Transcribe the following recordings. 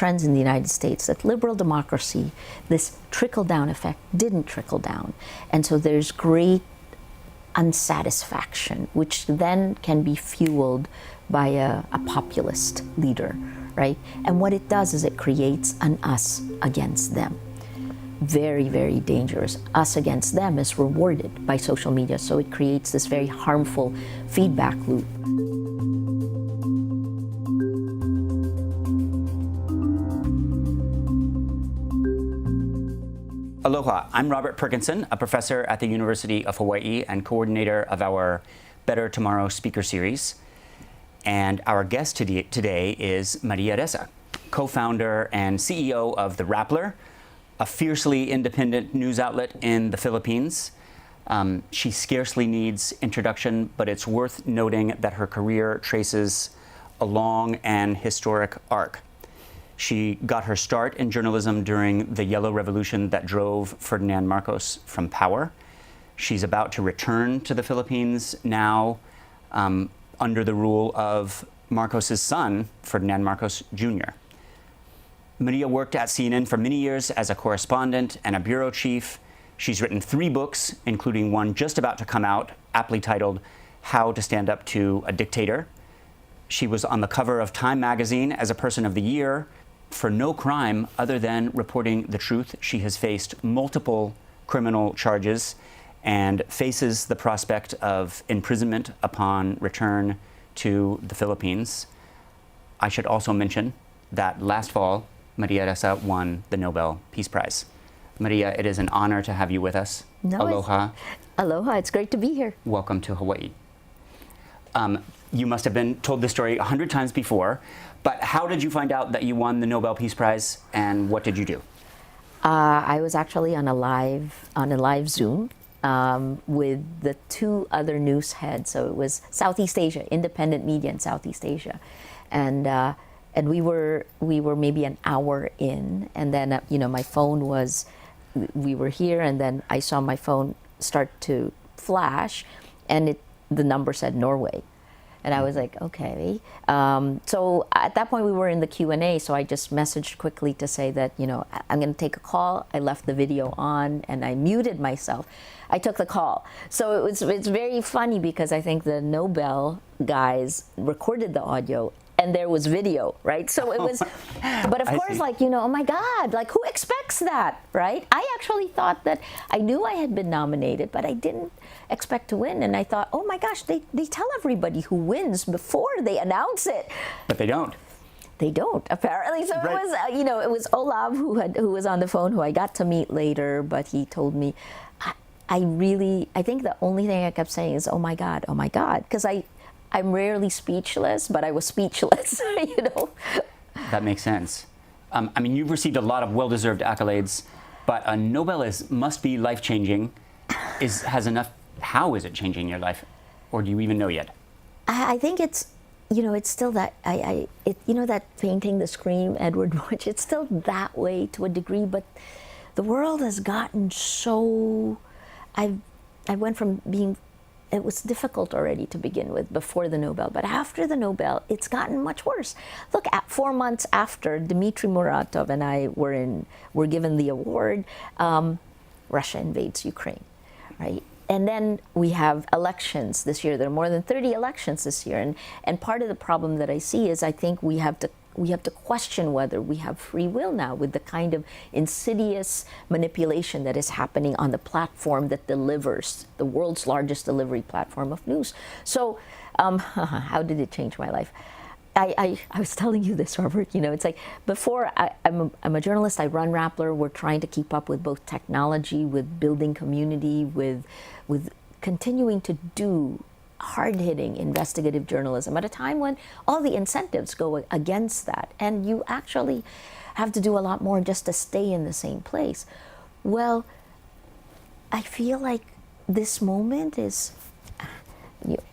trends in the United States, that liberal democracy, this trickle-down effect, didn't trickle down. And so there's great unsatisfaction, which then can be fueled by a populist leader, right? And what it does is it creates an us against them. Very, very dangerous. Us against them is rewarded by social media, so it creates this very harmful feedback loop. Aloha, I'm Robert Perkinson, a professor at the University of Hawaii and coordinator of our Better Tomorrow speaker series. And our guest today is Maria Ressa, co-founder and CEO of The Rappler, a fiercely independent news outlet in the Philippines. She scarcely needs introduction, but it's worth noting that her career traces a long and historic arc. She got her start in journalism during the Yellow Revolution that drove Ferdinand Marcos from power. She's about to return to the Philippines now under the rule of Marcos's son, Ferdinand Marcos Jr. Maria worked at CNN for many years as a correspondent and a bureau chief. She's written 3 books, including one just about to come out, aptly titled How to Stand Up to a Dictator. She was on the cover of Time magazine as a Person of the Year. For no crime other than reporting the truth, she has faced multiple criminal charges and faces the prospect of imprisonment upon return to the Philippines. I should also mention that last fall, Maria Ressa won the Nobel Peace Prize. Maria, it is an honor to have you with us. Aloha. Aloha, it's great to be here. Welcome to Hawaii. You must have been told this story 100 times before, but how did you find out that you won the Nobel Peace Prize, and what did you do? I was actually on a live Zoom with the 2 other news heads. So it was Southeast Asia, independent media in Southeast Asia, and we were maybe an hour in, and then my phone was, we were here, and then I saw my phone start to flash, and the number said Norway. And I was like, okay. So at that point we were in the Q&A, so I just messaged quickly to say that, I'm gonna take a call. I left the video on and I muted myself. I took the call. So it's very funny because I think the Nobel guys recorded the audio and there was video, right? So it was, but of course, oh my God, who expects that, right? I actually thought that, I knew I had been nominated, but I didn't expect to win. And I thought, oh my gosh, they tell everybody who wins before they announce it. But they don't. They don't, apparently. So right. It was, it was Olav who was on the phone, who I got to meet later, but he told me, I think the only thing I kept saying is, oh my God, because I'm rarely speechless, but I was speechless, That makes sense. I mean, you've received a lot of well-deserved accolades, but a Nobel must be life-changing. How is it changing your life? Or do you even know yet? I think it's still that, that painting, The Scream, Edward Munch, it's still that way to a degree, but the world has gotten so, I went from being, it was difficult already to begin with before the Nobel, but after the Nobel, it's gotten much worse. Look, 4 months after Dmitry Muratov and I were given the award, Russia invades Ukraine, right? And then we have elections this year. There are more than 30 elections this year, and part of the problem that I see is I think we have to question whether we have free will now with the kind of insidious manipulation that is happening on the platform that delivers, the world's largest delivery platform of news. So how did it change my life? I was telling you this, Robert, it's like before I'm a journalist, I run Rappler, we're trying to keep up with both technology, with building community, with continuing to do hard-hitting investigative journalism at a time when all the incentives go against that, and you actually have to do a lot more just to stay in the same place. Well, I feel like this moment is,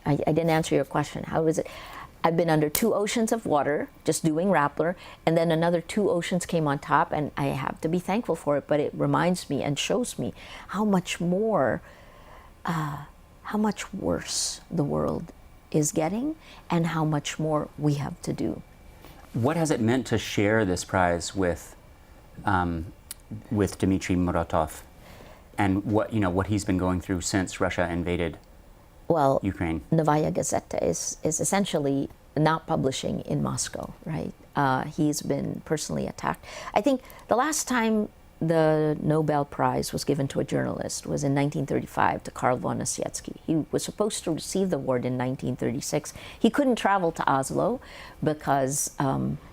I didn't answer your question. How is it? I've been under 2 oceans of water just doing Rappler, and then another 2 oceans came on top, and I have to be thankful for it, but it reminds me and shows me how much more how much worse the world is getting and how much more we have to do. What has it meant to share this prize with Dmitry Muratov, and what he's been going through since Russia invaded Ukraine? Novaya Gazeta is essentially not publishing in Moscow, right? He's been personally attacked. I think the last time the Nobel Prize was given to a journalist was in 1935 to Karl von Ossietzky. He was supposed to receive the award in 1936. He couldn't travel to Oslo because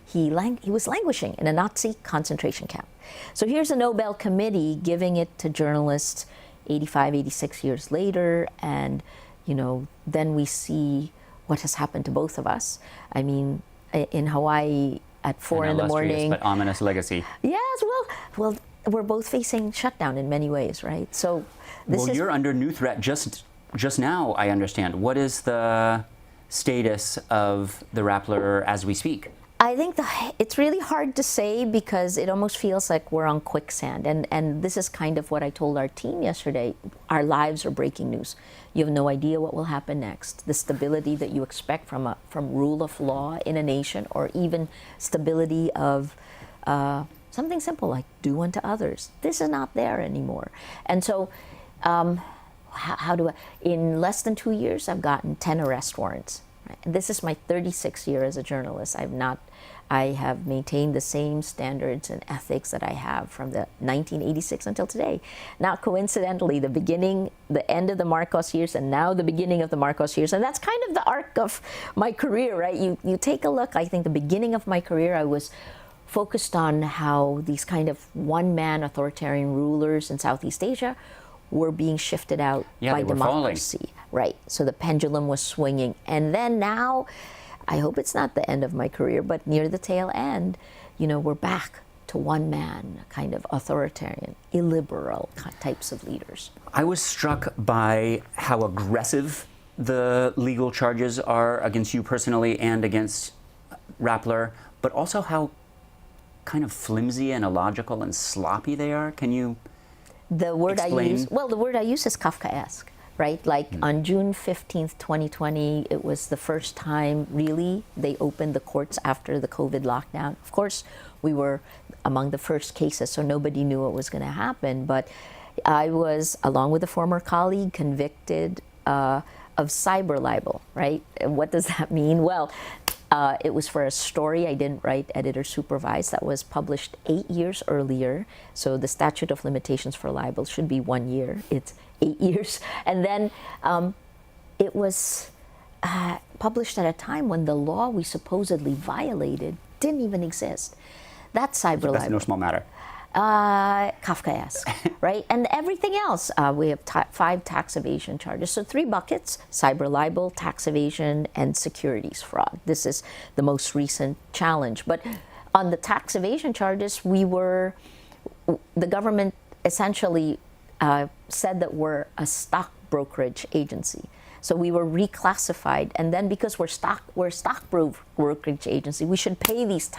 he was languishing in a Nazi concentration camp. So here's a Nobel Committee giving it to journalists 85, 86 years later, and then we see what has happened to both of us. I mean, in Hawaii at 4 in the morning. But ominous legacy. Yes, well, we're both facing shutdown in many ways, right? So you're under new threat just now, I understand. What is the status of the Rappler as we speak? I think it's really hard to say because it almost feels like we're on quicksand. And this is kind of what I told our team yesterday. Our lives are breaking news. You have no idea what will happen next. The stability that you expect from rule of law in a nation, or even stability of something simple like do unto others. This is not there anymore. And so in less than 2 years, I've gotten 10 arrest warrants. Right? This is my 36th year as a journalist. I have maintained the same standards and ethics that I have from the 1986 until today. Now, coincidentally, the end of the Marcos years, and now the beginning of the Marcos years, and that's kind of the arc of my career, right? You take a look. I think the beginning of my career, I was focused on how these kind of one-man authoritarian rulers in Southeast Asia were being shifted out by democracy. Right. So the pendulum was swinging. And then now, I hope it's not the end of my career, but near the tail end, we're back to one-man kind of authoritarian, illiberal types of leaders. I was struck by how aggressive the legal charges are against you personally and against Rappler, but also how kind of flimsy and illogical and sloppy they are. Can you explain? The word I use is Kafkaesque, right? Like on June 15th, 2020, it was the first time really they opened the courts after the COVID lockdown. Of course, we were among the first cases, so nobody knew what was going to happen. But I was, along with a former colleague, convicted of cyber libel, right? And what does that mean? Well, it was for a story I didn't write, editor supervised, that was published 8 years earlier. So the statute of limitations for libel should be 1 year. It's 8 years. And then it was published at a time when the law we supposedly violated didn't even exist. That's cyber libel. That's no small matter. Kafkaesque, right? And everything else, we have 5 tax evasion charges. So 3 buckets: cyber libel, tax evasion, and securities fraud. This is the most recent challenge. But on the tax evasion charges, the government essentially said that we're a stock brokerage agency. So we were reclassified, and then because we're a stock brokerage agency, we should pay these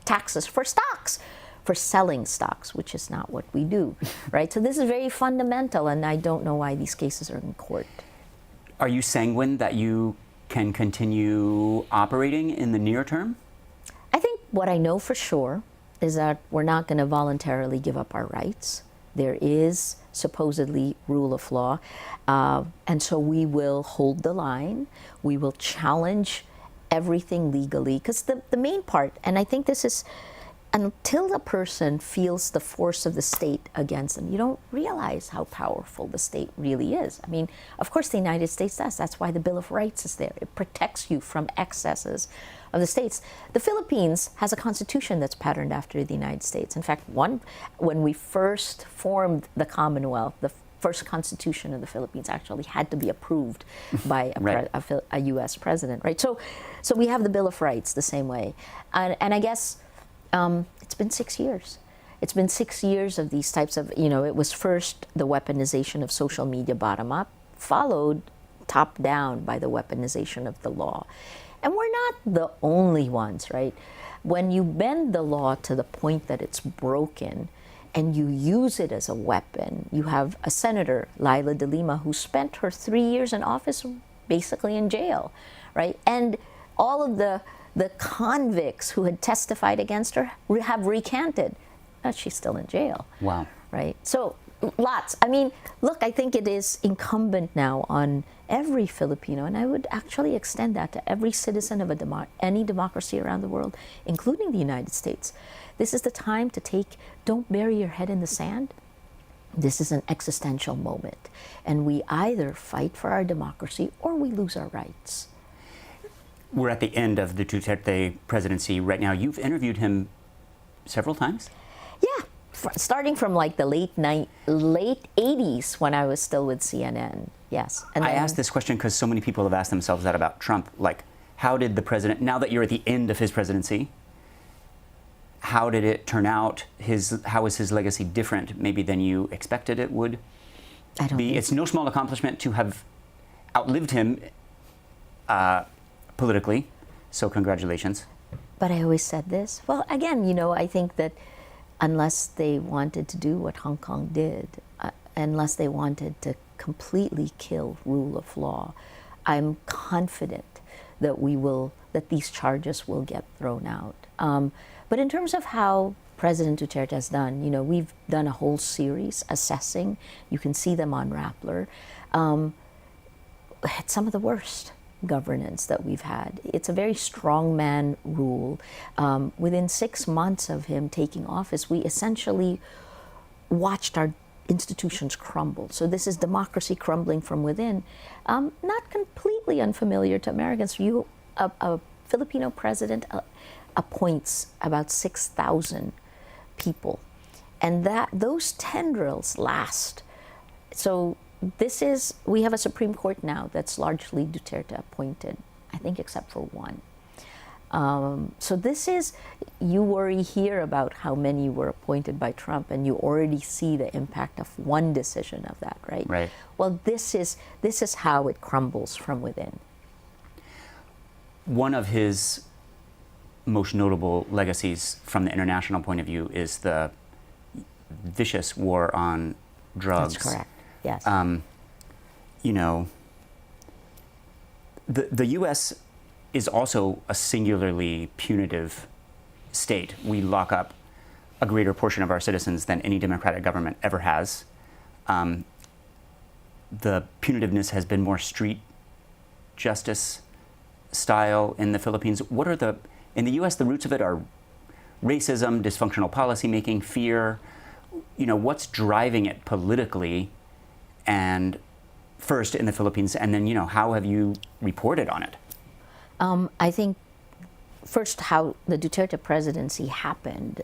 taxes for stocks, for selling stocks, which is not what we do, right? So this is very fundamental, and I don't know why these cases are in court. Are you sanguine that you can continue operating in the near term? I think what I know for sure is that we're not going to voluntarily give up our rights. There is supposedly rule of law, and so we will hold the line. We will challenge everything legally, because the main part, and I think this is, until a person feels the force of the state against them, you don't realize how powerful the state really is. I mean, of course the United States does. That's why the Bill of Rights is there. It protects you from excesses of the states. The Philippines has a constitution that's patterned after the United States. In fact, when we first formed the Commonwealth, the first constitution of the Philippines actually had to be approved by a U.S. president, right? So we have the Bill of Rights the same way. And I guess it's been 6 years. It's been 6 years of these types of, it was first the weaponization of social media bottom up, followed top down by the weaponization of the law. And we're not the only ones, right? When you bend the law to the point that it's broken and you use it as a weapon, you have a senator, Laila de Lima, who spent her 3 years in office basically in jail, right? And all of the The convicts who had testified against her have recanted. She's still in jail. Wow. Right? So lots. I mean, look, I think it is incumbent now on every Filipino, and I would actually extend that to every citizen of any democracy around the world, including the United States. This is the time to don't bury your head in the sand. This is an existential moment, and we either fight for our democracy or we lose our rights. We're at the end of the Duterte presidency right now. You've interviewed him several times? Yeah, starting from like the late 80s when I was still with CNN. Yes. And I then, asked this question because so many people have asked themselves that about Trump. Like, how did the president, now that you're at the end of his presidency, how did it turn out? How is his legacy different maybe than you expected it would I don't be? think It's no small accomplishment to have outlived him politically, so congratulations. But I always said this. Well, again, I think that unless they wanted to do what Hong Kong did, unless they wanted to completely kill rule of law, I'm confident that that these charges will get thrown out. But in terms of how President Duterte has done, we've done a whole series assessing. You can see them on Rappler. It's some of the worst governance that we've had. It's a very strongman rule. Within 6 months of him taking office, we essentially watched our institutions crumble. So this is democracy crumbling from within. Not completely unfamiliar to Americans. A Filipino president appoints about 6,000 people, and those tendrils last. So we have a Supreme Court now that's largely Duterte appointed, I think except for one. So you worry here about how many were appointed by Trump, and you already see the impact of one decision of that, right? Right. Well, this is how it crumbles from within. One of his most notable legacies from the international point of view is the vicious war on drugs. That's correct. Yes. The U.S. is also a singularly punitive state. We lock up a greater portion of our citizens than any democratic government ever has. The punitiveness has been more street justice style in the Philippines. In the U.S., the roots of it are racism, dysfunctional policymaking, fear. What's driving it politically, and first in the Philippines, and then, how have you reported on it? I think first how the Duterte presidency happened.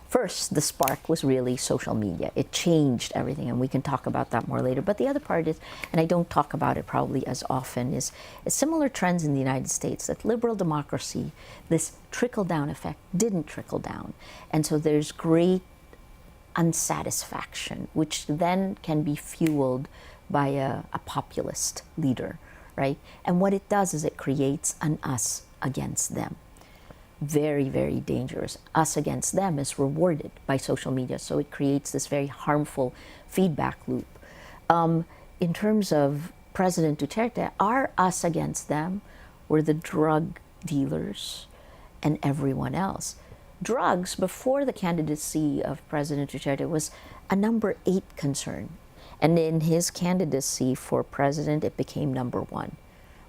First, the spark was really social media. It changed everything, and we can talk about that more later. But the other part is, and I don't talk about it probably as often, is similar trends in the United States, that liberal democracy, this trickle-down effect didn't trickle down. And so there's great unsatisfaction, which then can be fueled by a populist leader, right? And what it does is it creates an us against them. Very, very dangerous. Us against them is rewarded by social media, so it creates this very harmful feedback loop. In terms of President Duterte, our us against them were the drug dealers and everyone else. Drugs, before the candidacy of President Duterte, was a number 8 concern. And in his candidacy for president, it became number 1,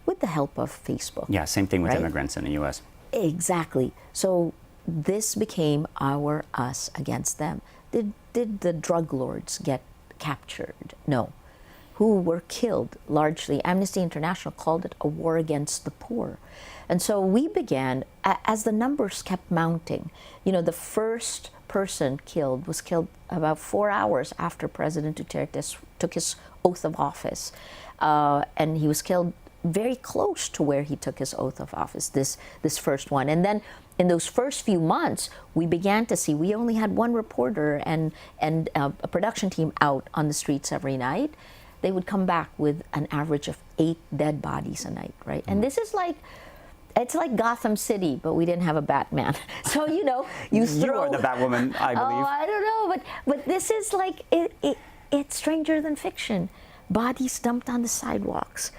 with the help of Facebook. Yeah, same thing with right? immigrants in the U.S. Exactly. So this became our us against them. Did the drug lords get captured? No. Who were killed? Largely, Amnesty International called it a war against the poor. And so we began, as the numbers kept mounting, the first person killed was killed about 4 hours after President Duterte took his oath of office. And he was killed very close to where he took his oath of office, this first one. And then in those first few months, we began to see, we only had one reporter and a production team out on the streets every night. They would come back with an average of 8 dead bodies a night, right? And this is it's like Gotham City, but we didn't have a Batman. So, you throw... You are the Batwoman, I believe. Oh, I don't know, but this is it's stranger than fiction. Bodies dumped on the sidewalks,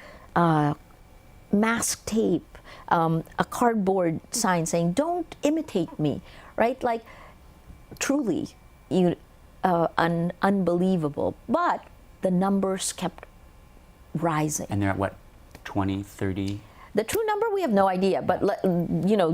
mask tape, a cardboard sign saying, "Don't imitate me," right? Like, truly, unbelievable. But the numbers kept rising. And they're at what, 20, 30? The true number, we have no idea, but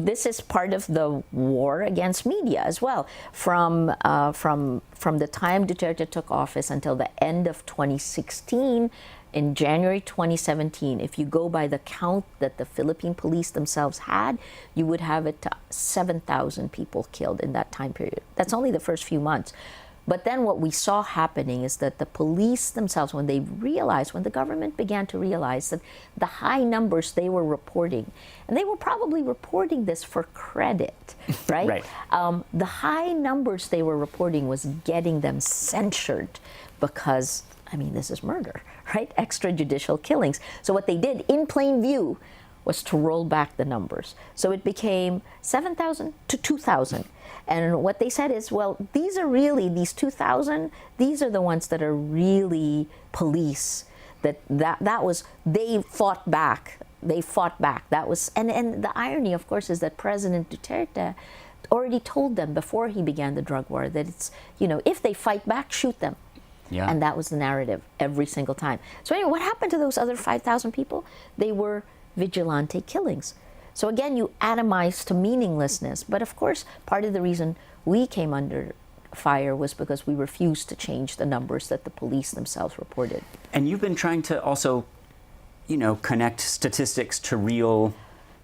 this is part of the war against media as well. From the time Duterte took office until the end of 2016, in January 2017, if you go by the count that the Philippine police themselves had, you would have it to 7,000 people killed in that time period. That's only the first few months. But then what we saw happening is that the police themselves, when the government began to realize that the high numbers they were reporting, and they were probably reporting this for credit, right? Right. The high numbers they were reporting was getting them censured because, I mean, this is murder, right? Extrajudicial killings. So what they did in plain view was to roll back the numbers. So it became 7,000 to 2,000. And what they said is, well, these 2,000, these are the ones that are really police. That was, they fought back. That was, and the irony, of course, is that President Duterte already told them before he began the drug war that it's, if they fight back, shoot them. Yeah. And that was the narrative every single time. So anyway, what happened to those other 5,000 people? They were vigilante killings. So again, you atomize to meaninglessness. But of course, part of the reason we came under fire was because we refused to change the numbers that the police themselves reported. And you've been trying to also, connect statistics to real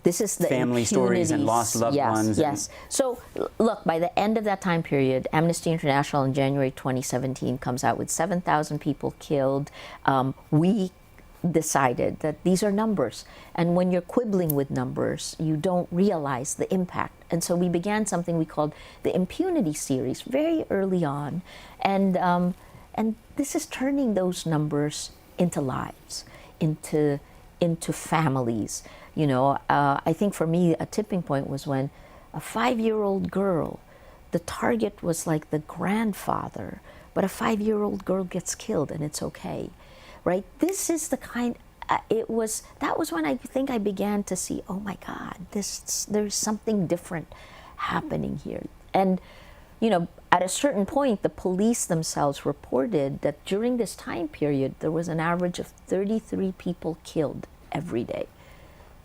this is the family stories and lost loved ones. Yes. So look, by the end of that time period, Amnesty International in January 2017 comes out with 7,000 people killed. We decided that these are numbers, and when you're quibbling with numbers, you don't realize the impact. And so we began something we called the impunity series very early on, and this is turning those numbers into lives, into families. I think for me a tipping point was when a 5-year-old girl, the target was like the grandfather, but a 5-year-old girl gets killed and it's okay. Right? This is the kind, that was when I think I began to see, oh my God, there's something different happening here. And, at a certain point, the police themselves reported that during this time period, there was an average of 33 people killed every day.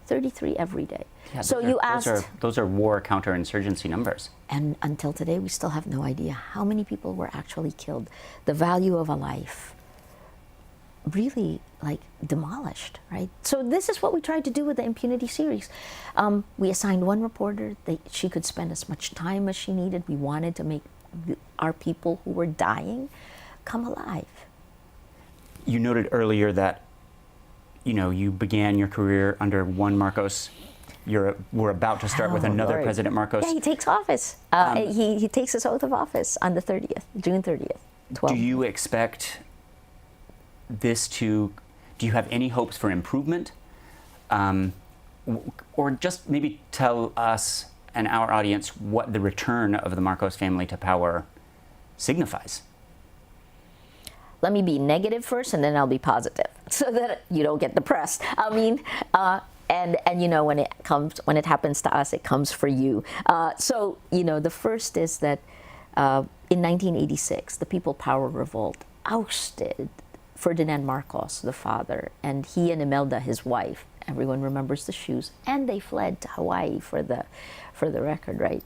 33 every day. Yeah, so you asked... Those are war counterinsurgency numbers. And until today, we still have no idea how many people were actually killed. The value of a life really demolished, right? So this is what we tried to do with the impunity series. We assigned one reporter. She could spend as much time as she needed. We wanted to make our people who were dying come alive. You noted earlier that you began your career under one Marcos. We're about to start with another Lord. President Marcos. Yeah, he takes office. He takes his oath of office on the 30th, June 30th. 12. Do you expect do you have any hopes for improvement? Or just maybe tell us and our audience what the return of the Marcos family to power signifies. Let me be negative first, and then I'll be positive, so that you don't get depressed. I mean, and when it happens to us, it comes for you. So the first is that in 1986, the People Power Revolt ousted Ferdinand Marcos, the father, and he and Imelda, his wife. Everyone remembers the shoes, and they fled to Hawaii for the record, right?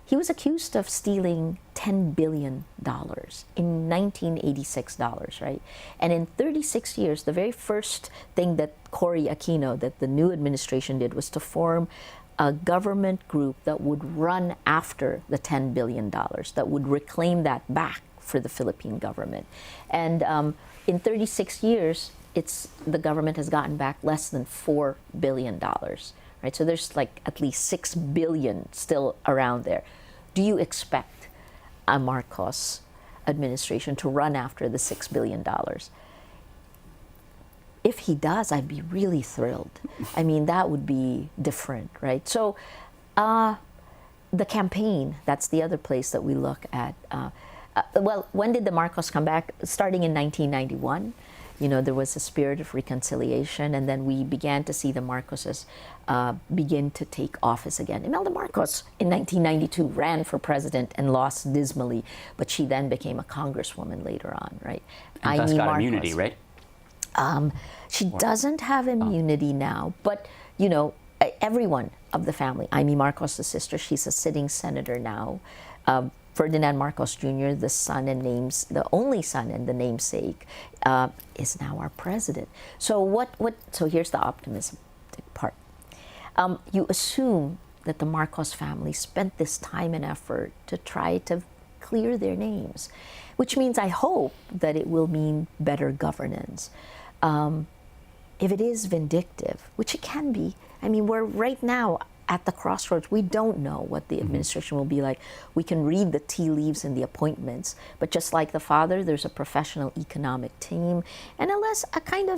He was accused of stealing $10 billion in 1986 dollars, right? And in 36 years, the very first thing that Cory Aquino, that the new administration did, was to form a government group that would run after the $10 billion, that would reclaim that back for the Philippine government. And in 36 years, the government has gotten back less than $4 billion. Right? So there's at least $6 billion still around there. Do you expect a Marcos administration to run after the $6 billion? If he does, I'd be really thrilled. I mean, that would be different, right? So the campaign, that's the other place that we look at. Well, when did the Marcos come back? Starting in 1991. there was a spirit of reconciliation, and then we began to see the Marcoses begin to take office again. Imelda Marcos in 1992 ran for president and lost dismally, but she then became a congresswoman later on, right? And thus got immunity, right? She doesn't have immunity now, but everyone of the family. Amy Marcos, the sister, she's a sitting senator now. Ferdinand Marcos Jr., the only son and the namesake, is now our president. So So here's the optimism part. You assume that the Marcos family spent this time and effort to try to clear their names, which means I hope that it will mean better governance. If it is vindictive, which it can be, we're right now at the crossroads. We don't know what the administration will be like. We can read the tea leaves in the appointments, but just like the father, there's a professional economic team, and unless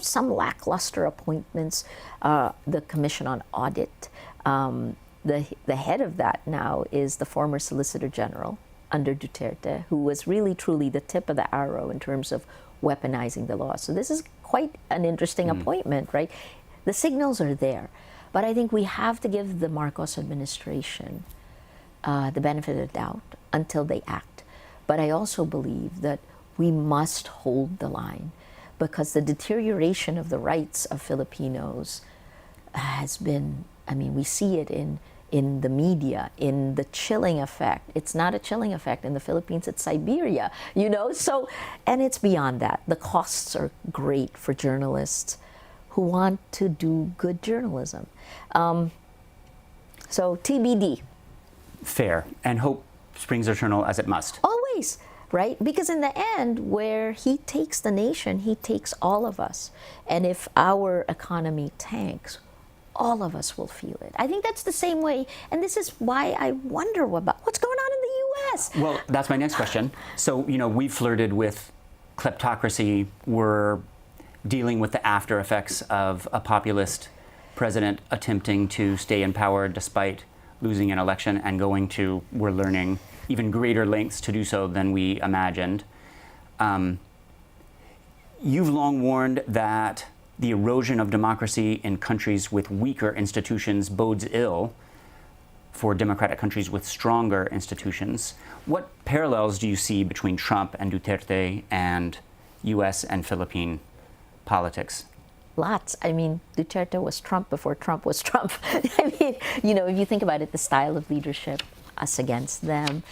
some lackluster appointments, the Commission on Audit, the head of that now is the former Solicitor General under Duterte, who was really truly the tip of the arrow in terms of weaponizing the law. So this is quite an interesting appointment, right? The signals are there. But I think we have to give the Marcos administration the benefit of the doubt until they act. But I also believe that we must hold the line, because the deterioration of the rights of Filipinos has been, we see it in the media, in the chilling effect. It's not a chilling effect in the Philippines, it's Siberia, So, and it's beyond that. The costs are great for journalists who want to do good journalism. So TBD. Fair. And hope springs eternal as it must. Always, right? Because in the end, where he takes the nation, he takes all of us. And if our economy tanks, all of us will feel it. I think that's the same way, and this is why I wonder about what's going on in the U.S. Well, that's my next question. So, we've flirted with kleptocracy. We're dealing with the after effects of a populist president attempting to stay in power despite losing an election and going to, we're learning, even greater lengths to do so than we imagined. You've long warned that the erosion of democracy in countries with weaker institutions bodes ill for democratic countries with stronger institutions. What parallels do you see between Trump and Duterte and U.S. and Philippine politics? Lots. Duterte was Trump before Trump was Trump. If you think about it, the style of leadership, us against them,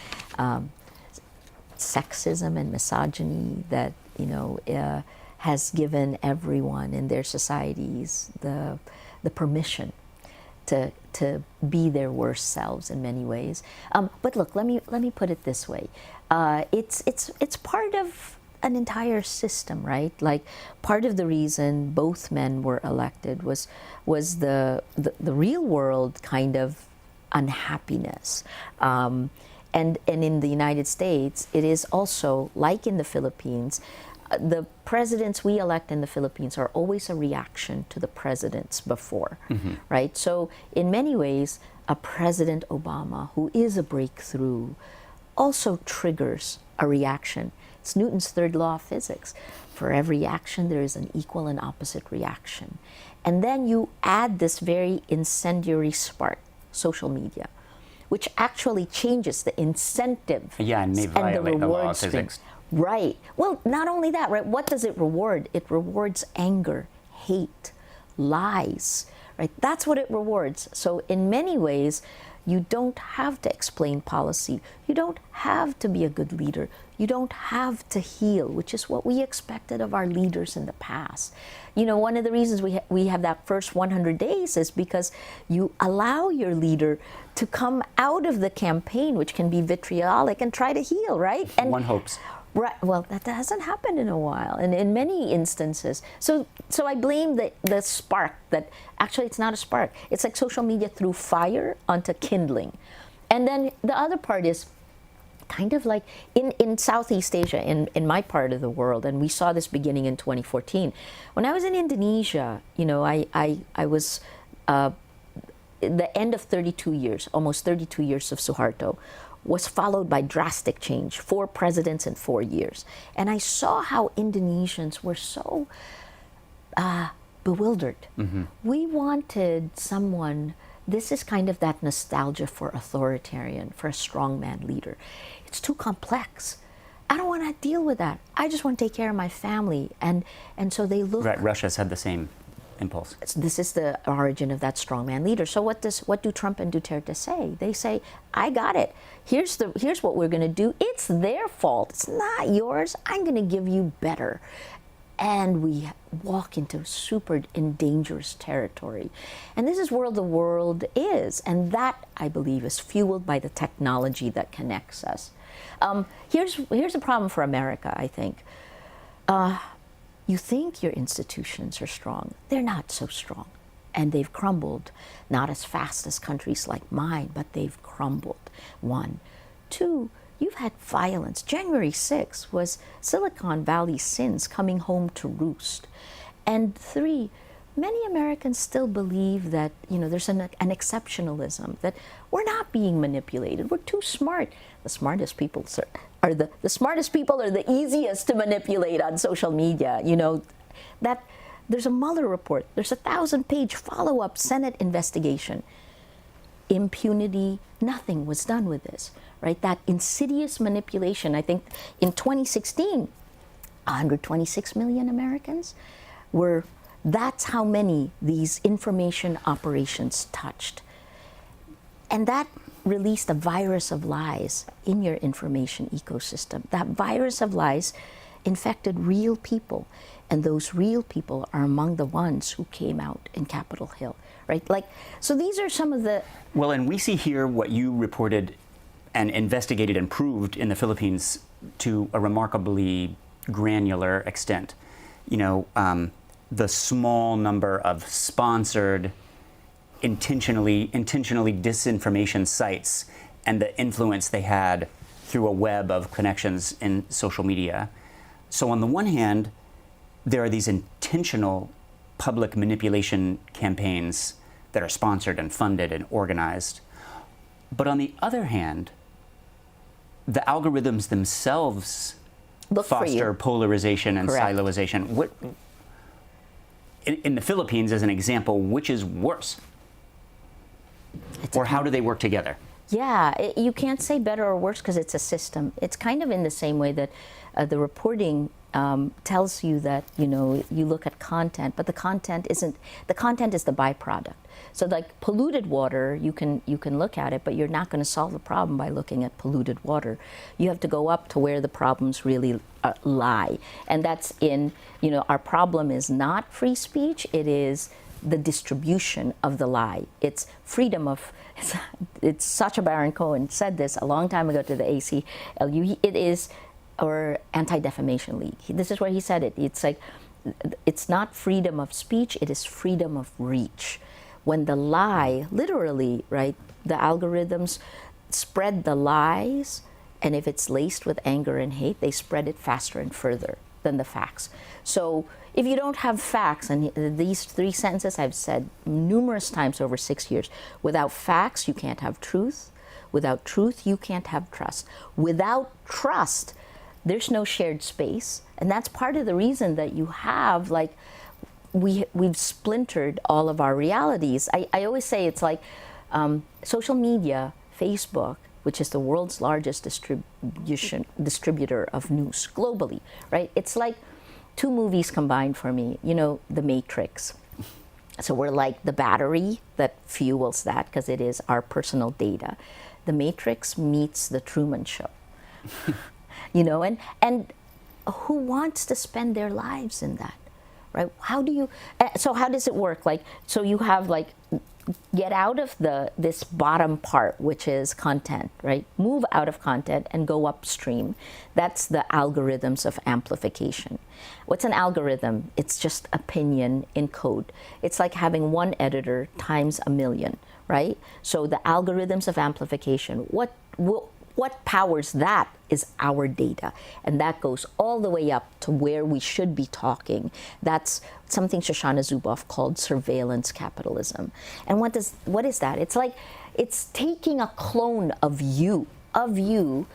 sexism and misogyny that, has given everyone in their societies the permission to be their worst selves in many ways. But look, let me put it this way: it's part of an entire system, right? Like, part of the reason both men were elected was the real world kind of unhappiness. And in the United States, it is also, like in the Philippines, the presidents we elect in the Philippines are always a reaction to the presidents before, right? So in many ways, a President Obama, who is a breakthrough, also triggers a reaction. It's Newton's third law of physics. For every action, there is an equal and opposite reaction. And then you add this very incendiary spark, social media, which actually changes the incentive and may violate the law of physics. Right. Well, not only that, right? What does it reward? It rewards anger, hate, lies, right? That's what it rewards. So in many ways, you don't have to explain policy. You don't have to be a good leader. You don't have to heal, which is what we expected of our leaders in the past. One of the reasons we have that first 100 days is because you allow your leader to come out of the campaign, which can be vitriolic, and try to heal, right? And one hopes. Right. Well, that hasn't happened in a while, and in many instances. So I blame the spark. That actually, it's not a spark. It's like social media threw fire onto kindling, and then the other part is kind of like in Southeast Asia, in my part of the world, and we saw this beginning in 2014. When I was in Indonesia, I was the end of 32 years, almost 32 years of Suharto, was followed by drastic change, 4 presidents in 4 years. And I saw how Indonesians were so bewildered. We wanted someone, this is kind of that nostalgia for authoritarian, for a strongman leader. It's too complex. I don't want to deal with that. I just want to take care of my family. And so they look. Right, Russia's had the same impulse. This is the origin of that strongman leader. So what do Trump and Duterte say? They say, I got it. Here's what we're going to do. It's their fault. It's not yours. I'm going to give you better. And we walk into super dangerous territory. And this is where the world is. And that, I believe, is fueled by the technology that connects us. Here's a problem for America, I think. You think your institutions are strong. They're not so strong. And they've crumbled, not as fast as countries like mine, but they've crumbled. 1. 2, you've had violence. January 6th was Silicon Valley sins coming home to roost. And 3, many Americans still believe that, there's an exceptionalism, that we're not being manipulated. We're too smart. The smartest people are the easiest to manipulate on social media. That there's a Mueller report. There's a 1,000-page follow-up Senate investigation. Impunity, nothing was done with this, right? That insidious manipulation. I think in 2016, 126 million Americans were. That's how many these information operations touched. And that released a virus of lies in your information ecosystem. That virus of lies infected real people. And those real people are among the ones who came out in Capitol Hill, right? So these are some of the... Well, and we see here what you reported and investigated and proved in the Philippines to a remarkably granular extent. The small number of sponsored, intentionally disinformation sites and the influence they had through a web of connections in social media. So on the one hand, there are these intentional public manipulation campaigns that are sponsored and funded and organized. But on the other hand, the algorithms themselves foster polarization and Correct. siloization. In the Philippines, as an example, which is worse? Or how do they work together? Yeah, you can't say better or worse because it's a system. It's kind of in the same way that the reporting tells you that, you look at content, but the content is the byproduct. So like polluted water, you can look at it, but you're not going to solve the problem by looking at polluted water. You have to go up to where the problems really lie. And that's in, our problem is not free speech, it is the distribution of the lie. It's freedom of, it's Sacha Baron Cohen said this a long time ago to the ACLU, it is, or Anti-Defamation League. This is where he said it. It's like, it's not freedom of speech, it is freedom of reach. When the lie, literally, right, the algorithms spread the lies, and if it's laced with anger and hate, they spread it faster and further than the facts. So if you don't have facts, and these 3 sentences I've said numerous times over 6 years, without facts, you can't have truth. Without truth, you can't have trust. Without trust, there's no shared space. And that's part of the reason that you have, we've splintered all of our realities. I always say it's like social media, Facebook, which is the world's largest distributor of news globally, right? It's like 2 movies combined for me. The Matrix. So we're like the battery that fuels that because it is our personal data. The Matrix meets the Truman Show. And who wants to spend their lives in that? Right? How does it work? So you have get out of this bottom part, which is content, right? Move out of content and go upstream. That's the algorithms of amplification. What's an algorithm? It's just opinion in code. It's like having one editor times a million, right? So the algorithms of amplification, what powers that is our data. And that goes all the way up to where we should be talking. That's something Shoshana Zuboff called surveillance capitalism. And what is that? It's like, it's taking a clone of you, of you,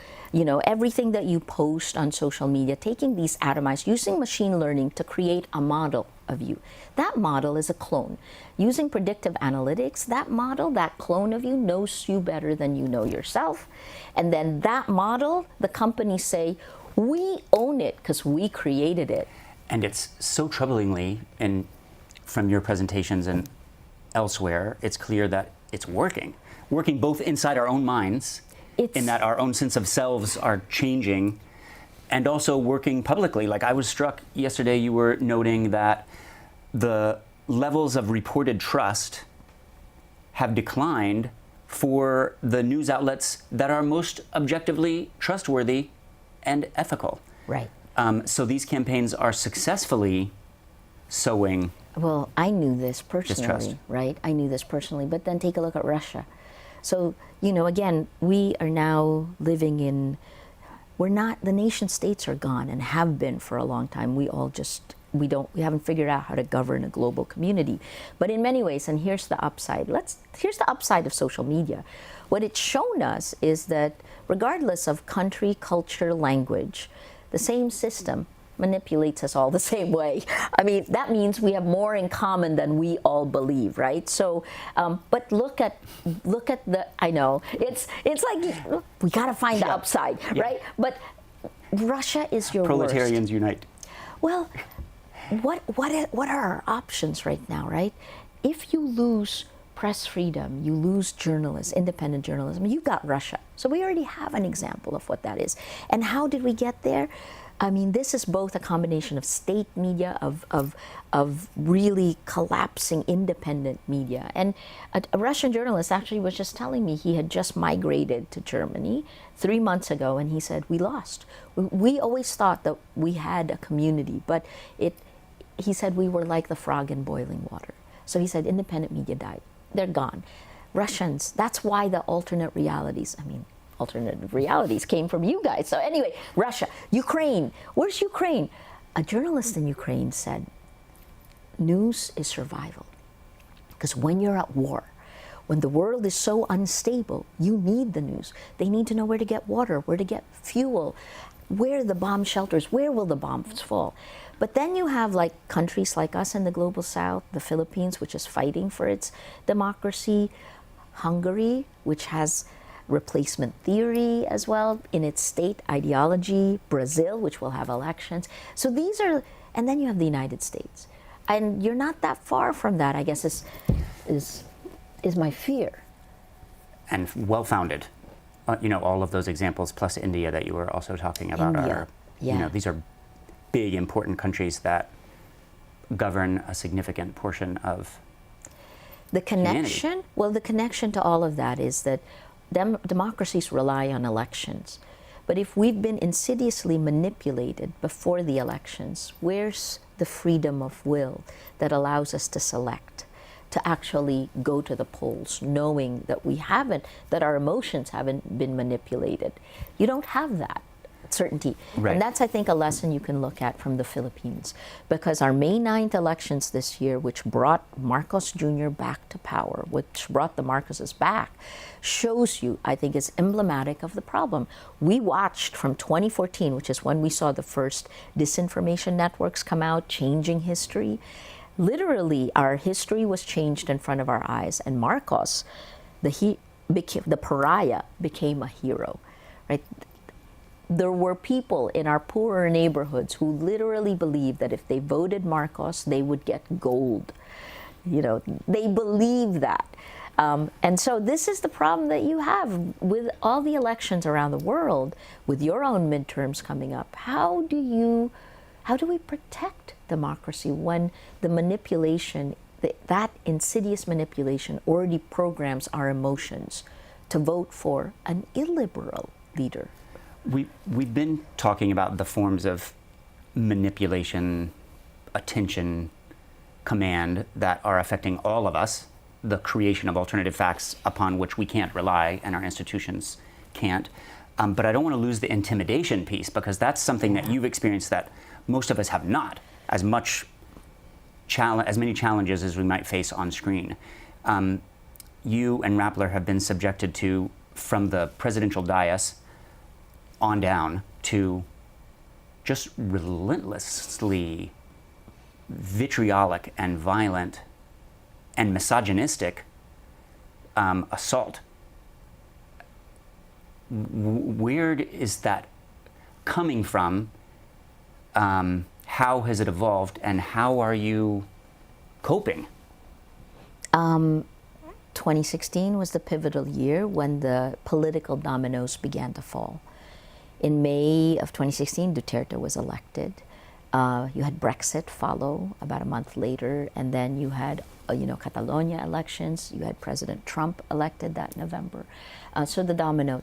everything that you post on social media, taking these atomized, using machine learning to create a model of you. That model is a clone. Using predictive analytics, that model, that clone of you knows you better than you know yourself. And then that model, the companies say, we own it because we created it. And it's so troublingly, and from your presentations and elsewhere, it's clear that it's working both inside our own minds, in that our own sense of selves are changing, and also working publicly. Like, I was struck yesterday, you were noting that the levels of reported trust have declined for the news outlets that are most objectively trustworthy and ethical. Right. So these campaigns are successfully sowing. Well, I knew this personally, distrust. right? I knew this personally, but then take a look at Russia. So, again, we are now living in, the nation states are gone and have been for a long time. We haven't figured out how to govern a global community. But in many ways, and here's the upside, here's the upside of social media. What it's shown us is that regardless of country, culture, language, the same system manipulates us all the same way. I mean, that means we have more in common than we all believe, right? So, but look at I know, it's like, we gotta find the upside, right? But Russia is your Proletarians worst. unite. Well, what are our options right now, right? If you lose press freedom, you lose journalists, independent journalism, you've got Russia. So we already have an example of what that is. And how did we get there? I mean, this is both a combination of state media, of really collapsing independent media. And a Russian journalist actually was just telling me he had just migrated to Germany 3 months ago, and he said, we lost. We always thought that we had a community, but he said we were like the frog in boiling water. So he said independent media died. They're gone. Russians, that's why the alternate realities came from you guys. So anyway, Russia, Ukraine. Where's Ukraine? A journalist in Ukraine said, news is survival. Because when you're at war, when the world is so unstable, you need the news. They need to know where to get water, where to get fuel, where are the bomb shelters, where will the bombs fall. But then you have like countries like us in the global south, the Philippines, which is fighting for its democracy, Hungary, which has replacement theory as well in its state ideology, Brazil, which will have elections. So these are, and then you have the United States. And you're not that far from that, I guess, is my fear. And well-founded. All of those examples, plus India that you were also talking about, these are big, important countries that govern a significant portion of the connection. Humanity. Well, the connection to all of that is that democracies rely on elections. But if we've been insidiously manipulated before the elections, where's the freedom of will that allows us to select, to actually go to the polls, knowing that our emotions haven't been manipulated? You don't have that certainty. Right. And that's, I think, a lesson you can look at from the Philippines. Because our May 9th elections this year, which brought Marcos Jr. back to power, which brought the Marcoses back, shows you, I think, is emblematic of the problem. We watched from 2014, which is when we saw the first disinformation networks come out, changing history. Literally, our history was changed in front of our eyes, and Marcos, the pariah, became a hero, right? There were people in our poorer neighborhoods who literally believed that if they voted Marcos, they would get gold. They believe that. And so this is the problem that you have with all the elections around the world, with your own midterms coming up. How do we protect democracy when the manipulation, that insidious manipulation already programs our emotions to vote for an illiberal leader? We've been talking about the forms of manipulation, attention, command that are affecting all of us, the creation of alternative facts upon which we can't rely and our institutions can't. But I don't want to lose the intimidation piece, because that's something that you've experienced that most of us have not, as many challenges as we might face on screen. You and Rappler have been subjected to from the presidential dais on down to just relentlessly vitriolic and violent and misogynistic assault. Where is that coming from? How has it evolved, and how are you coping? 2016 was the pivotal year when the political dominoes began to fall. In May of 2016, Duterte was elected. You had Brexit follow about a month later, and then you had Catalonia elections. You had President Trump elected that November. So the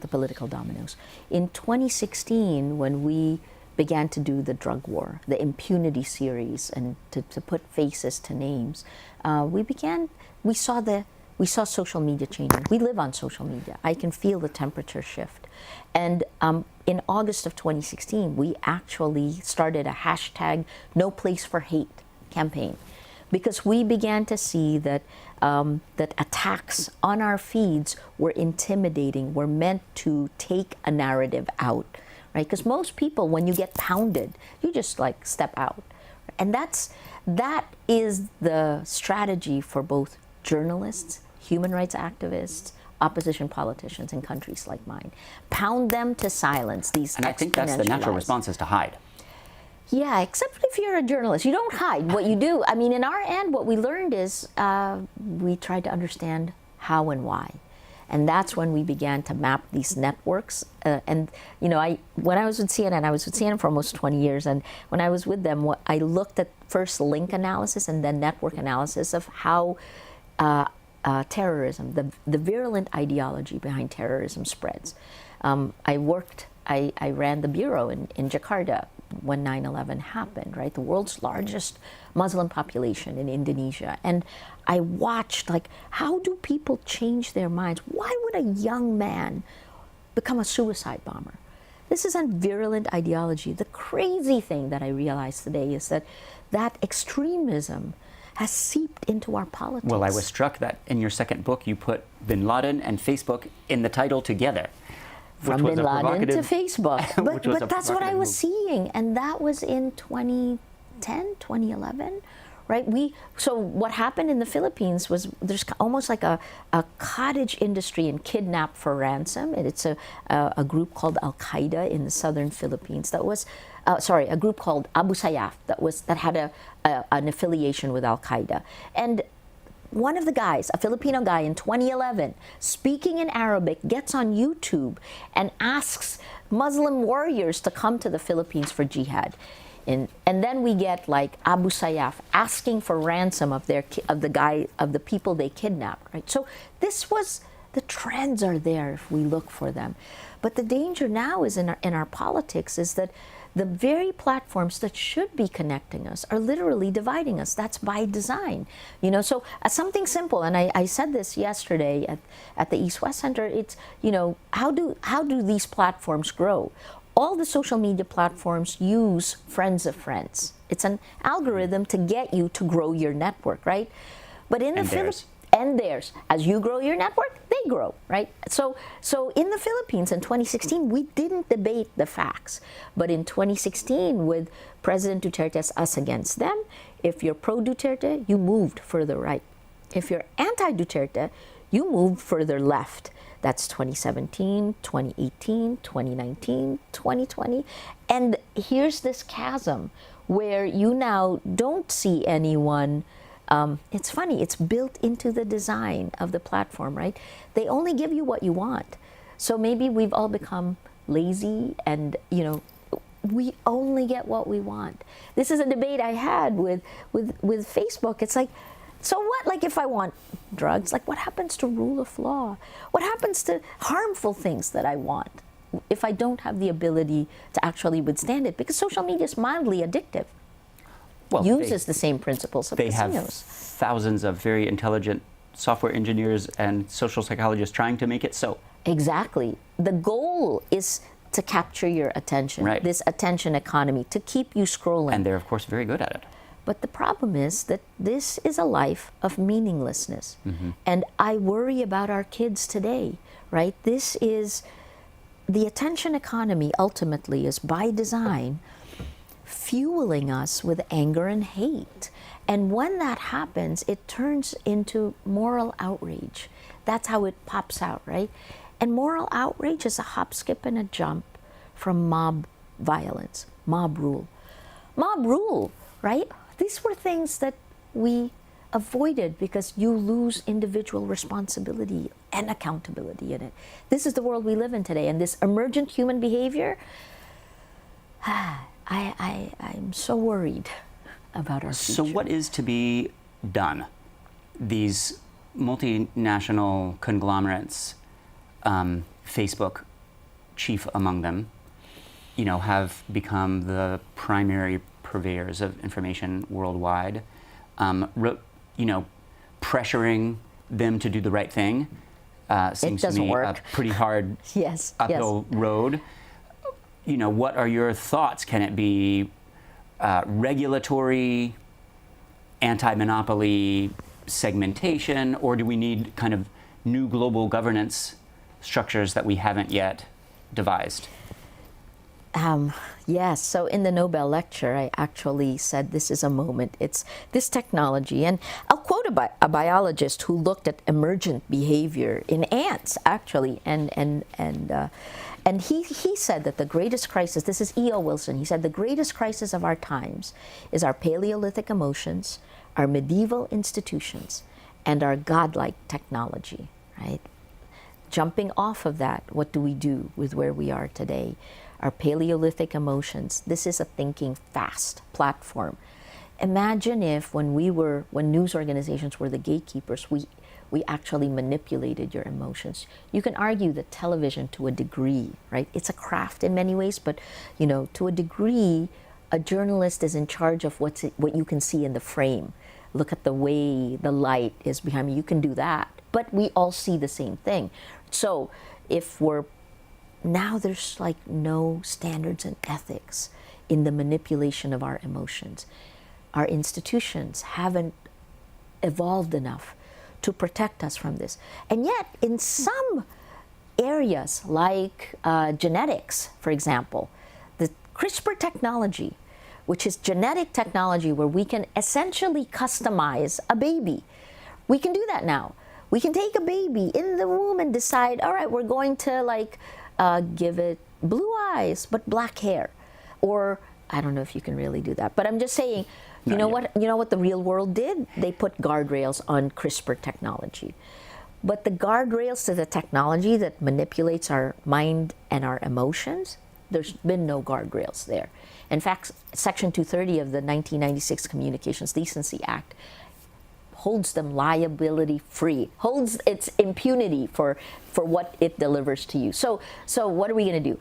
political dominoes. In 2016, when we began to do the drug war, the impunity series, and to put faces to names, we saw social media changing. We live on social media. I can feel the temperature shift. And in August of 2016, we actually started a hashtag No Place for Hate campaign, because we began to see that that attacks on our feeds were intimidating, were meant to take a narrative out, right? Because most people, when you get pounded, you just like step out. And that is the strategy for both journalists, human rights activists, opposition politicians in countries like mine. Pound them to silence. And I think that's the natural response, is to hide. Yeah, except if you're a journalist. You don't hide. What you do, I mean, in our end, what we learned is we tried to understand how and why. And that's when we began to map these networks. And, when I was with CNN, I was with CNN for almost 20 years. And when I was with them, I looked at first link analysis and then network analysis of how terrorism, the virulent ideology behind terrorism spreads. I ran the bureau in Jakarta when 9/11 happened, right? The world's largest Muslim population in Indonesia. And I watched, how do people change their minds? Why would a young man become a suicide bomber? This is a virulent ideology. The crazy thing that I realized today is that extremism has seeped into our politics. Well, I was struck that in your second book, you put Bin Laden and Facebook in the title together. From Bin Laden to Facebook. But that's what I was seeing. And that was in 2010, 2011, right? So what happened in the Philippines was there's almost like a cottage industry in kidnap for ransom. And it's a group called Al-Qaeda in the southern Philippines that was, a group called Abu Sayyaf that had an affiliation with Al-Qaeda. And one of the guys, a Filipino guy in 2011, speaking in Arabic, gets on YouTube and asks Muslim warriors to come to the Philippines for jihad. And then we get Abu Sayyaf asking for ransom of the people they kidnapped, right? So the trends are there if we look for them. But the danger now is in our politics is that the very platforms that should be connecting us are literally dividing us. That's by design. So something simple, and I said this yesterday at the East-West Center, it's, how do these platforms grow? All the social media platforms use friends of friends. It's an algorithm to get you to grow your network, right? But in the Philippines, and theirs. As you grow your network, they grow, right? So in the Philippines in 2016, we didn't debate the facts. But in 2016, with President Duterte's us against them, if you're pro-Duterte, you moved further right. If you're anti-Duterte, you moved further left. That's 2017, 2018, 2019, 2020. And here's this chasm where you now don't see anyone. It's funny, it's built into the design of the platform, right? They only give you what you want. So maybe we've all become lazy and, we only get what we want. This is a debate I had with Facebook. It's like, so what, if I want drugs, what happens to rule of law? What happens to harmful things that I want if I don't have the ability to actually withstand it? Because social media is mildly addictive. Uses the same principles of casinos. They have thousands of very intelligent software engineers and social psychologists trying to make it so. Exactly. The goal is to capture your attention, right. This attention economy, to keep you scrolling. And they're, of course, very good at it. But the problem is that this is a life of meaninglessness. Mm-hmm. And I worry about our kids today, right? This is the attention economy ultimately is by design fueling us with anger and hate. And when that happens, it turns into moral outrage. That's how it pops out, right? And moral outrage is a hop, skip, and a jump from mob violence, mob rule. Mob rule, right? These were things that we avoided because you lose individual responsibility and accountability in it. This is the world we live in today, and this emergent human behavior, I'm so worried about our future. So what is to be done? These multinational conglomerates, Facebook chief among them, have become the primary purveyors of information worldwide. Pressuring them to do the right thing seems to me work. a pretty hard uphill road. What are your thoughts? Can it be regulatory, anti-monopoly segmentation, or do we need kind of new global governance structures that we haven't yet devised? Yes, so in the Nobel lecture, I actually said this is a moment. It's this technology, and I'll quote a biologist who looked at emergent behavior in ants, actually, and he said that the greatest crisis, this is E.O. Wilson, he said the greatest crisis of our times is our Paleolithic emotions, our medieval institutions, and our godlike technology, right? Jumping off of that, what do we do with where we are today? Our Paleolithic emotions. This is a thinking fast platform. Imagine if when news organizations were the gatekeepers, we actually manipulated your emotions. You can argue that television to a degree, right? It's a craft in many ways, but to a degree, a journalist is in charge of what you can see in the frame. Look at the way the light is behind me. You can do that, but we all see the same thing. So if now there's like no standards and ethics in the manipulation of our emotions. Our institutions haven't evolved enough to protect us from this. And yet, in some areas like genetics, for example, the CRISPR technology, which is genetic technology where we can essentially customize a baby. We can do that now. We can take a baby in the womb and decide, all right, we're going to give it blue eyes but black hair, or I don't know if you can really do that, but I'm just saying, you know what the real world did? They put guardrails on CRISPR technology, but the guardrails to the technology that manipulates our mind and our emotions, there's been no guardrails there. In fact, Section 230 of the 1996 Communications Decency Act holds them liability free, holds its impunity for what it delivers to you. So what are we going to do?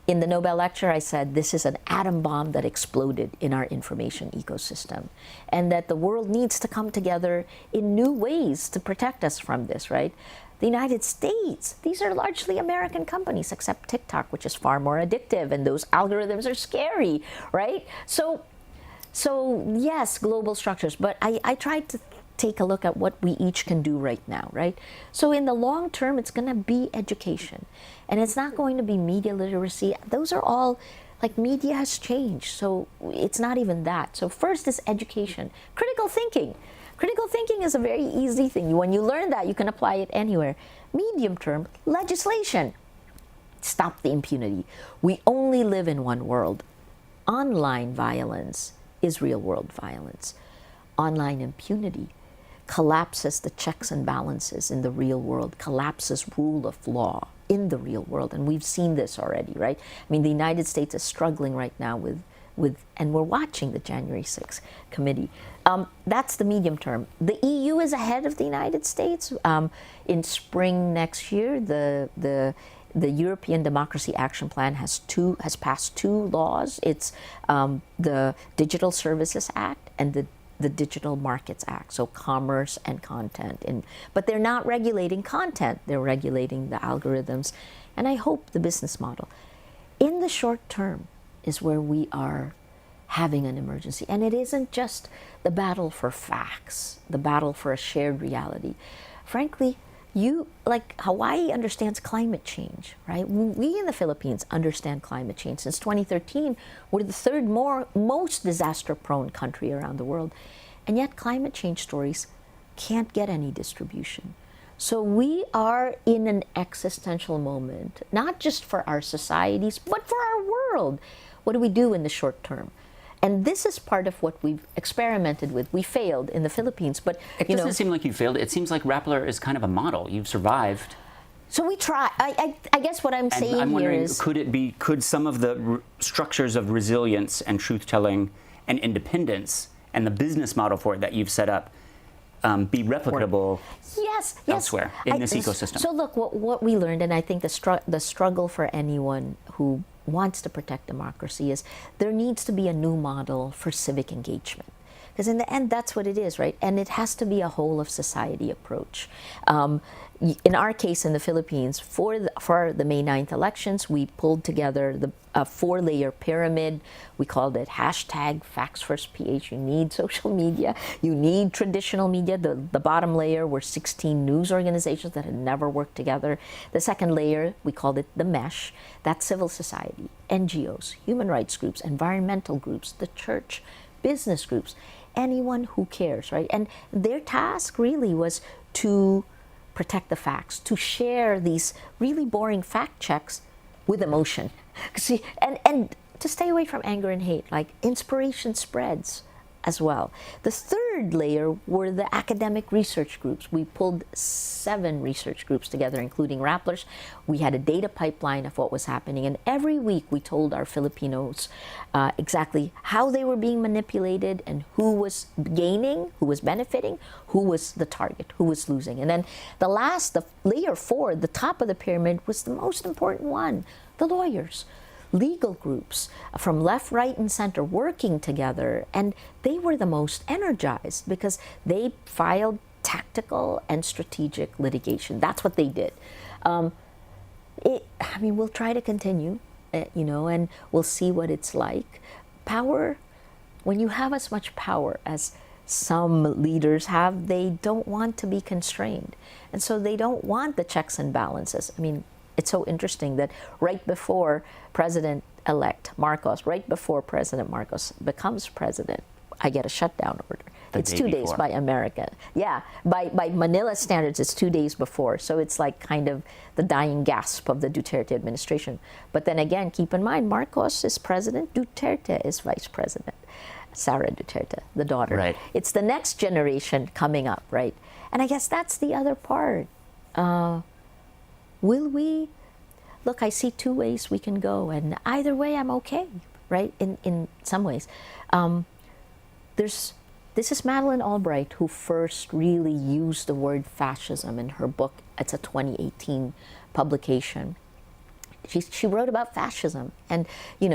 In the Nobel lecture, I said this is an atom bomb that exploded in our information ecosystem, and that the world needs to come together in new ways to protect us from this, right? The United States, these are largely American companies, except TikTok, which is far more addictive, and those algorithms are scary, right? So yes, global structures, but I tried to take a look at what we each can do right now, right? So in the long term, it's going to be education, and it's not going to be media literacy. Those are all, like, media has changed, so it's not even that. So first is education. Critical thinking. Critical thinking is a very easy thing. When you learn that, you can apply it anywhere. Medium term, legislation. Stop the impunity. We only live in one world. Online violence is real world violence. Online impunity collapses the checks and balances in the real world, collapses rule of law in the real world. And we've seen this already, right? I mean, the United States is struggling right now with and we're watching the January 6th committee. That's the medium term. The EU is ahead of the United States. In spring next year, the European Democracy Action Plan has passed two laws. It's the Digital Services Act and the Digital Markets Act, so commerce and content. But they're not regulating content, they're regulating the algorithms, and I hope the business model. In the short term is where we are having an emergency, and it isn't just the battle for facts, the battle for a shared reality. Frankly, like Hawaii understands climate change, right? We in the Philippines understand climate change. Since 2013, we're the third most disaster-prone country around the world. And yet climate change stories can't get any distribution. So we are in an existential moment, not just for our societies, but for our world. What do we do in the short term? And this is part of what we've experimented with. We failed in the Philippines, but it doesn't seem like you failed. It seems like Rappler is kind of a model. You've survived. So we try. I guess what I'm saying I'm wondering, here is, could some of the structures of resilience and truth-telling and independence and the business model for it that you've set up be replicable elsewhere in this ecosystem? So look, what we learned, and I think the struggle for anyone who wants to protect democracy is there needs to be a new model for civic engagement. Because in the end, that's what it is, right? And it has to be a whole of society approach. In our case in the Philippines, for the May 9th elections, we pulled together a 4-layer pyramid. We called it #FactsFirstPH. You need social media. You need traditional media. The bottom layer were 16 news organizations that had never worked together. The second layer, we called it the mesh. That's civil society, NGOs, human rights groups, environmental groups, the church, business groups, anyone who cares, right? And their task really was to protect the facts, to share these really boring fact checks with emotion. See, and to stay away from anger and hate, like inspiration spreads as well. The third layer were the academic research groups. We pulled 7 research groups together, including Rapplers. We had a data pipeline of what was happening, and every week we told our Filipinos exactly how they were being manipulated and who was gaining, who was benefiting, who was the target, who was losing. And then the layer 4, the top of the pyramid, was the most important one, the lawyers. Legal groups from left, right, and center working together, and they were the most energized because they filed tactical and strategic litigation. That's what they did. We'll try to continue, and we'll see what it's like. Power, when you have as much power as some leaders have, they don't want to be constrained, and so they don't want the checks and balances. It's so interesting that right before President-elect Marcos, right before President Marcos becomes president, I get a shutdown order. It's 2 days by America. Yeah, by Manila standards, it's 2 days before. So it's like kind of the dying gasp of the Duterte administration. But then again, keep in mind, Marcos is president, Duterte is vice president. Sara Duterte, the daughter. Right. It's the next generation coming up, right? And I guess that's the other part. Will we? Look, I see 2 ways we can go, and either way I'm okay, right? In some ways. This is Madeleine Albright who first really used the word fascism in her book. It's a 2018 publication. She wrote about fascism, and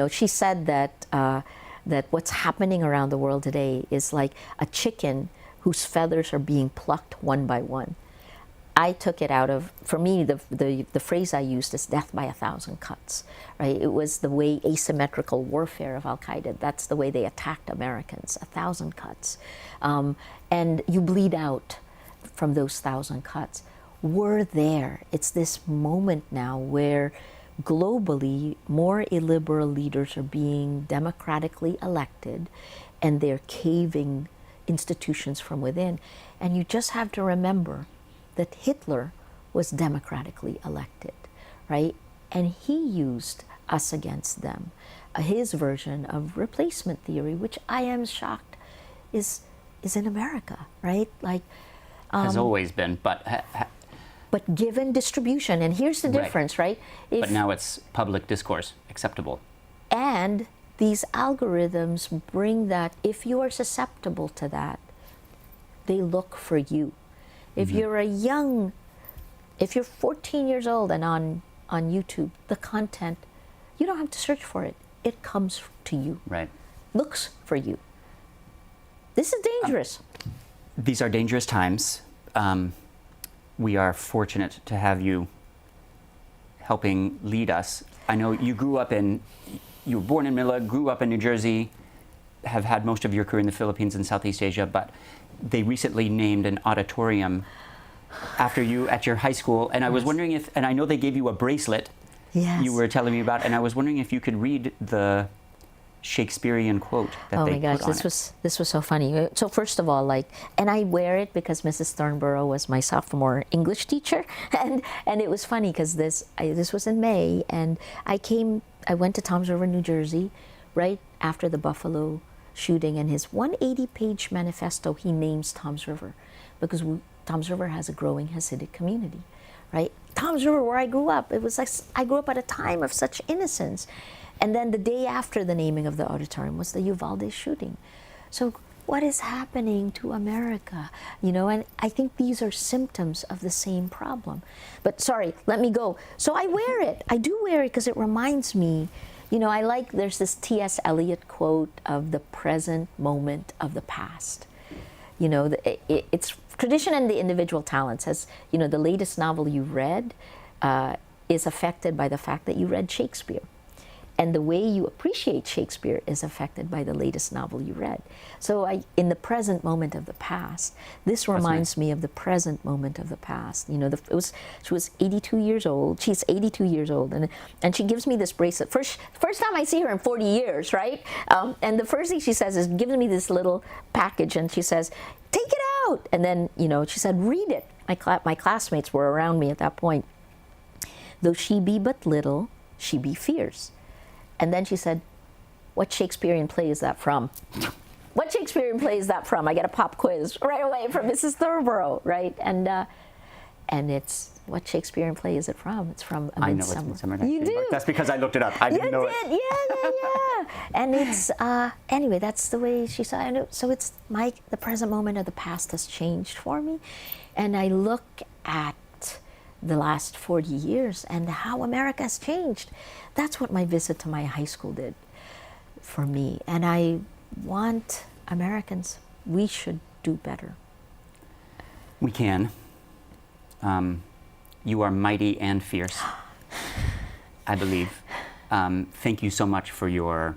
she said that what's happening around the world today is like a chicken whose feathers are being plucked one by one. I took it out of, for me, the phrase I used is death by 1,000 cuts, right? It was the way asymmetrical warfare of Al-Qaeda, that's the way they attacked Americans, 1,000 cuts. And you bleed out from those 1,000 cuts. We're there. It's this moment now where globally more illiberal leaders are being democratically elected and they're caving institutions from within. And you just have to remember that Hitler was democratically elected, right? And he used us against them. His version of replacement theory, which I am shocked is in America, right? Like has always been, but given distribution, and here's the difference, right? But now it's public discourse, acceptable. And these algorithms bring that, if you are susceptible to that, they look for you. If you're if you're 14 years old and on YouTube, the content, you don't have to search for it. It comes to you. Right. Looks for you. This is dangerous. These are dangerous times. We are fortunate to have you helping lead us. I know you were born in Manila, grew up in New Jersey, have had most of your career in the Philippines and Southeast Asia, but they recently named an auditorium after you at your high school, and I was Yes. wondering if, and I know they gave you a bracelet Yes. you were telling me about, and I was wondering if you could read the Shakespearean quote that Oh they my gosh, put on this was so funny. So first of all, like, and I wear it because Mrs. Thornborough was my sophomore English teacher, and it was funny because this was in May, and I went to Toms River, New Jersey, right after the Buffalo shooting, and his 180-page manifesto he names Toms River because Toms River has a growing Hasidic community, right? Toms River, where I grew up, it was like I grew up at a time of such innocence. And then the day after the naming of the auditorium was the Uvalde shooting. So what is happening to America? You know, and I think these are symptoms of the same problem. But sorry, let me go. So I wear it. I do wear it because it reminds me, you know, there's this T.S. Eliot quote of the present moment of the past. You know, it's tradition and the individual talents. As you know, the latest novel you read is affected by the fact that you read Shakespeare. And the way you appreciate Shakespeare is affected by the latest novel you read. So in the present moment of the past, this reminds me of the present moment of the past. You know, she was 82 years old. She's 82 years old, and she gives me this bracelet. First time I see her in 40 years, right? And the first thing she says is, gives me this little package, and she says, "Take it out." And then, you know, she said, "Read it." My classmates were around me at that point. "Though she be but little, she be fierce." And then she said, "What Shakespearean play is that from?" What Shakespearean play is that from? I get a pop quiz right away from Mrs. Thornborough, right? And it's, what Shakespearean play is it from? It's from A I know Midsummer. it's Midsummer Night's You Dream. do? That's because I looked it up. I didn't know it. You did? Yeah. And it's, anyway, that's the way she saw it. So it's the present moment of the past has changed for me. And I look at the last 40 years and how America has changed. That's what my visit to my high school did for me. And I want Americans, we should do better. We can. You are mighty and fierce, I believe. Thank you so much for your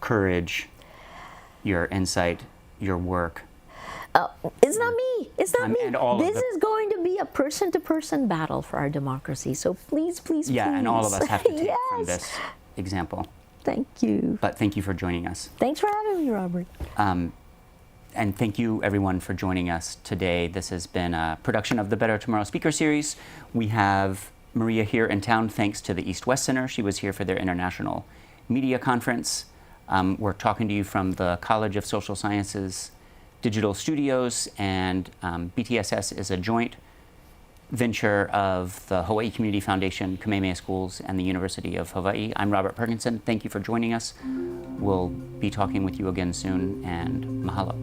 courage, your insight, your work. It's not me. It's not me. And all this is going to be a person-to-person battle for our democracy. So please, please, yeah, please. and all of us have to take Yes. from this example. Thank you. But thank you for joining us. Thanks for having me, Robert. And thank you, everyone, for joining us today. This has been a production of the Better Tomorrow Speaker Series. We have Maria here in town thanks to the East-West Center. She was here for their International Media Conference. We're talking to you from the College of Social Sciences Digital Studios, and BTSS is a joint venture of the Hawaii Community Foundation, Kamehameha Schools, and the University of Hawaii. I'm Robert Perkinson. Thank you for joining us. We'll be talking with you again soon, and mahalo.